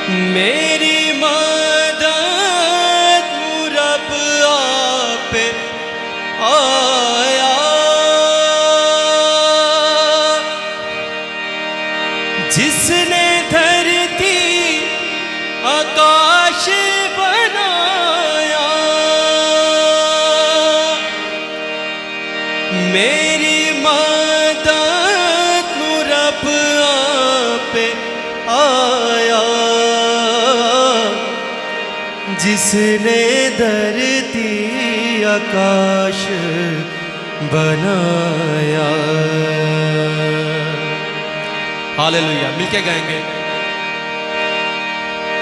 मेरी मदद रब आपे आया, जिसने धरती आकाश बनाया। मेरी मदद रब आपे आया, जिसने धरती आकाश बनाया। हालेलुया, मिलके गाएंगे।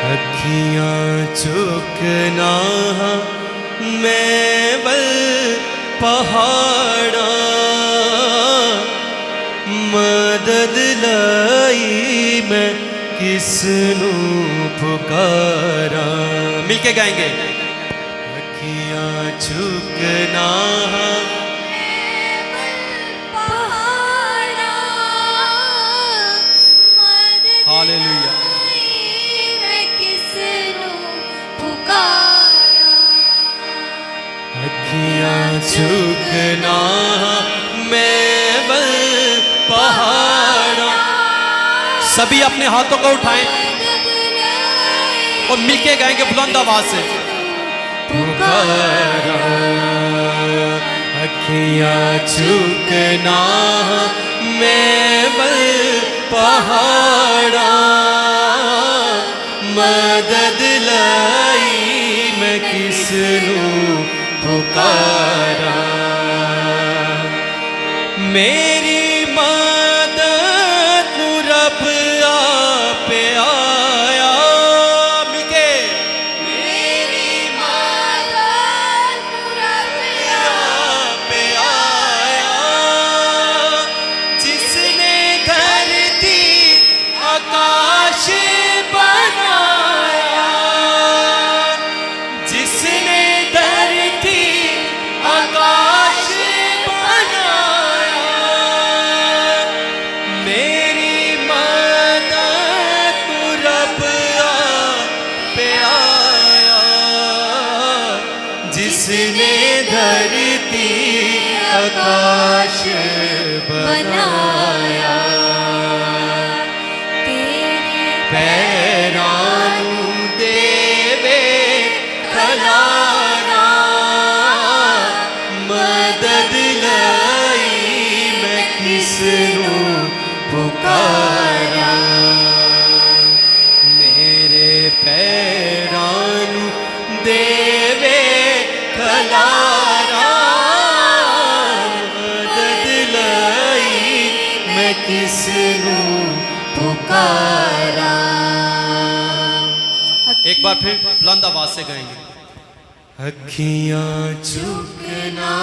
अखियां चुकना मैं बल पहाड़ा, मदद लाई मैं किसनू पुकारा। मिलके गाएंगे। अखियां चुकना हालेलुया, अखियां चुकना मैं बल पहाड़ा। सभी अपने हाथों को उठाएं और मिलके गाएंगे बुलंद आवाज से। पुकारा अखियां चुकना मैं बल पहाड़ा, मदद लाई मैं किसनू पुकारा। मेरी मदद रब आपे आया। मिलके मेरी मदद रब आपे आया, जिसने धरती आकाश बनाया। जिसने धरती आकाश बनाया। मेरी मदद रब आपे आया, जिसने धरती आकाश बनाया। पैरां नूं देवे खलारा, मदद लाई मैं किसनू पुकारा। मेरे पैरां नूं देवे खलारा, मदद लाई मैं किसनू पुकारा। एक बार फिर बुलंद आवाज से गाएंगे। अखियां चुकना